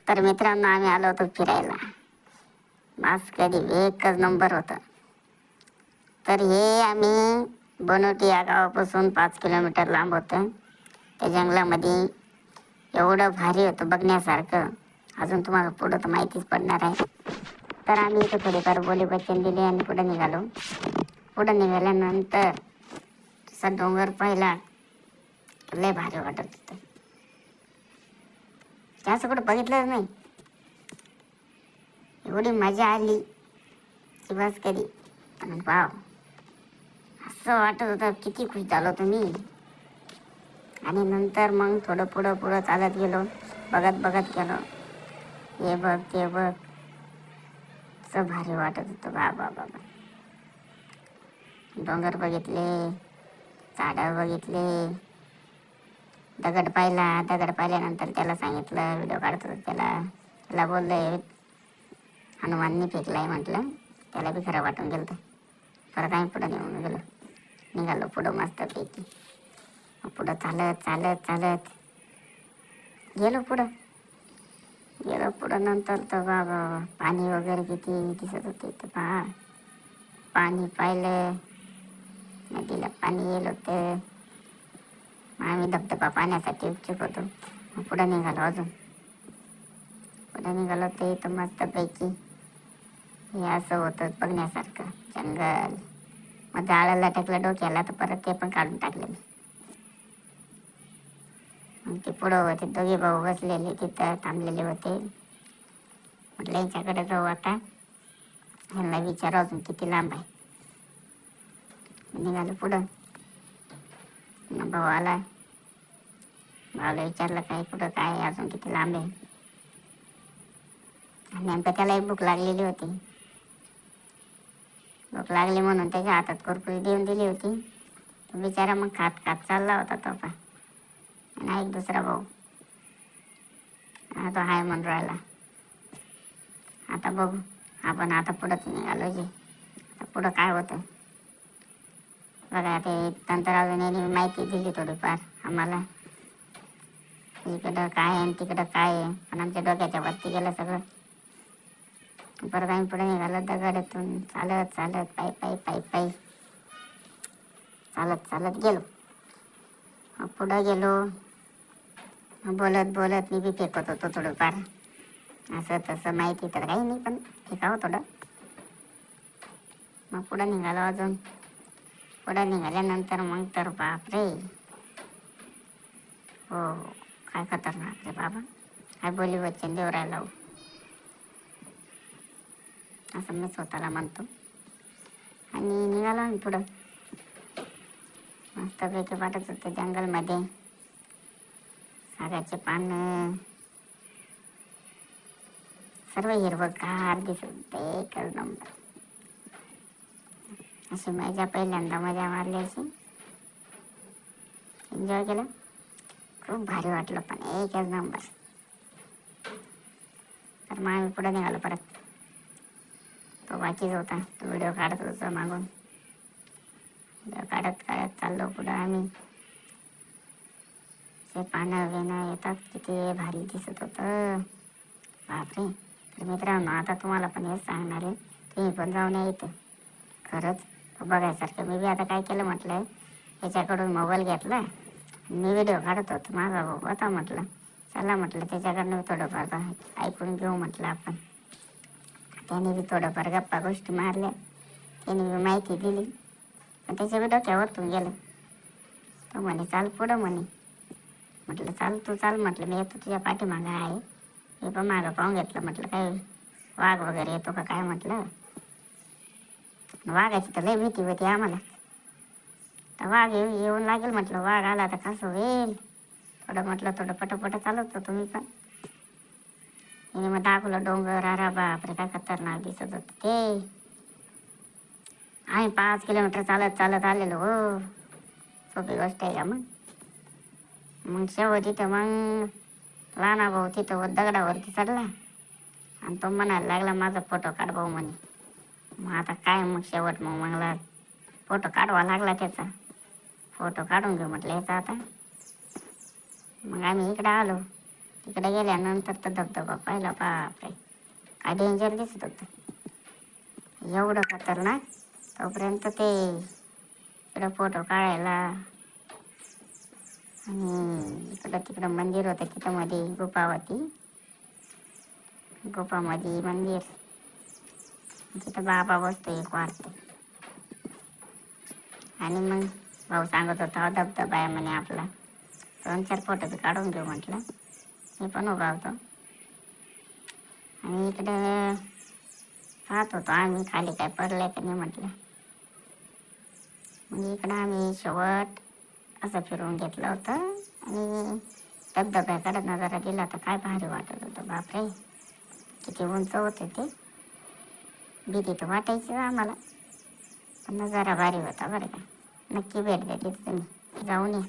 तर मित्रांनो, आम्ही आलो होतो फिरायला. मास कधी एकच नंबर होतं. तर हे आम्ही बनवटी या गावापासून 5 किलोमीटर लांब होतं. त्या जंगलामध्ये एवढं भारी होतं बघण्यासारखं. अजून तुम्हाला पुढं तर माहितीच पडणार आहे. तर आम्ही इथं थोडेफार बोली बच्चन दिले आणि पुढं निघालो. पुढं निघाल्यानंतर तसा डोंगर पाहिला, लय भारी वाटत होतं. त्याचं कुठं बघितलंच नाही. एवढी मजा आली की बस कधी. आणि वाव, असं वाटत होतं किती खुश झालो तुम्ही. आणि नंतर मग थोडं पुढं चालत गेलो, बघत गेलो. हे बघ ते बघ, असं भारी वाटत होतं. बाबा बाबा, डोंगर बघितले, झाडं बघितले, दगड पाहिल्यानंतर त्याला सांगितलं, व्हिडिओ काढत होतं त्याला बोललं हनुमाननी फेकलाय म्हटलं. त्याला बी खरं वाटून गेलं. तर परत आम्ही पुढं निघालो पुढं मस्तपैकी. पुढं चालत गेलो पुढं नंतर तर बाबा, पाणी वगैरे किती दिसत होते. तर पाणी पाहिलं, नदीला पाणी येलं होतं. आम्ही धबधबा पाण्यासाठी उत्सुक होतो. पुढं निघालो तर इथं मस्तपैकी हे असं होतं बघण्यासारखं जंगल. मग जाळं लटकलं डोक्याला, तर परत ते पण काढून टाकले मी. मग ते पुढं होते दोघे भाऊ बसलेले तिथं थांबलेले होते. म्हटलं यांच्याकडे जाऊ आता, ह्यांना विचारू अजून किती लांब आहे. निघालो पुढं. भाऊ आला, भाऊला विचारलं काय कुठं काय अजून किती लांब आहे. आणि नेमकं त्यालाही भूक लागलेली होती. भूक लागली म्हणून त्याच्या हातात कुरकुरी देऊन दिली होती. तो बिचारा मग खात चालला होता तो पण. आणि एक दुसरा भाऊ तो हाय म्हणून राहिला. आता बघू आपण, आता पुढंच निघालो जे. आता पुढं काय होतं बघा. ते नंतर अजून यांनी माहिती दिली थोडीफार आम्हाला, इकडं काय आहे तिकडं काय आहे. पण आमच्या डोक्याच्या वरती गेलं सगळं. परत आम्ही पुढे निघालो दगडातून चालत पायी चालत गेलो. पुढं गेलो, बोलत मी बी फेकत होतो थोडंफार. असं तसं माहिती तर काही नाही, पण फेकावं थोडं. मग पुढं निघालो अजून. पुढं निघाल्यानंतर मग तर बापरे, हो काय खतरनाक रे बाबा. काय बोली वचन देऊ राहिला हो, असं मी स्वतःला म्हणतो. आणि निघालो आम्ही पुढं. मस्तपैकी वाटत होतं जंगलमध्ये. सागाचे पानं सर्व हिरवंगार दिसत होते, एकच नंबर. अशी पहिल्यांदा मजा मारली, अशी एन्जॉय केलं. खूप भारी वाटलं, पण एकच नंबर. तर मग आम्ही पुढे निघालो परत. तो बाकीच होता, तो व्हिडिओ काढत होता मागून. व्हिडिओ काढत चाललो पुढं आम्ही. ते पानं येतात, किती भारी दिसत होतं बापरे. तर मित्रांनो, आता तुम्हाला पण हेच सांगणार आहे, तुम्ही पण जाऊन या इथं. खरंच बघायसारखं. मी बी आता काय केलं म्हटलं, त्याच्याकडून मोबाईल घेतला, मी व्हिडिओ काढत होतो. माझा भाऊ होता, म्हटलं चला म्हटलं त्याच्याकडनं थोडंफार ऐकून घेऊ म्हटलं आपण. त्याने बी थोडंफार गप्पा गोष्टी मारल्या, त्याने बी माहिती दिली. पण त्याच्या बी डोक्यावरतून गेलं. तो म्हणे चाल पुढं म्हणे. म्हटलं चाल तू चाल म्हटलं, मी येतो तुझ्या पाठीमागं आहे. मी पण मागं पाहून घेतलं. म्हटलं काय वाघ वगैरे येतो का काय म्हटलं. वाघाची तर लय भीती होती आम्हाला. तर वाघ येऊन लागेल म्हटलं. वाघ आला तर कसं होईल. थोडं पटपट चालवतो तुम्ही पण. आणि मग दाखवलं डोंगर. अरे बापरे, काय खतरनाक दिसत होतं ते. आम्ही 5 किलोमीटर चालत आलेलो हो. सोपी गोष्ट आहे का मग शेवट तिथं मग लहाना भाऊ तिथं दगडावरती चढला आणि तो म्हणायला लागला माझा फोटो काढ भाऊ म्हणे. मग आता काय मग शेवट मग मला फोटो काढवा लागला त्याचा. फोटो काढून घेऊ म्हटलं याचा आता. मग आम्ही इकडं आलो. तिकडे गेल्यानंतर तर धबधबा पाहिला, बापरे काय डेंजर दिसत होतं, एवढं खतरनाक. तोपर्यंत ते इकडं फोटो काढायला, आणि इकडं तिकडं मंदिर होतं तिथं मध्ये, गुफावती गुफामध्ये मंदिर, तिथं बाबा बसतो एक वारते. आणि मग भाऊ सांगत होता धबधबा आहे म्हणे आपला, 2-4 फोटो बी काढून घेऊ म्हटलं. मी पण उभा होतो आणि इकडे पाहत होतो आम्ही खाली काय पडलंय का नाही म्हटलं. मग इकडं आम्ही शेवट असं फिरवून घेतलं होतं आणि धबधब्याकडे नजारा दिला तर काय भारी वाटत होतं, बापरे किती उंच होते ते. भीती तर वाटायची आम्हाला, पण नजारा भारी होता बरं का. नक्की भेट द्या तिथे, तुम्ही जाऊन या.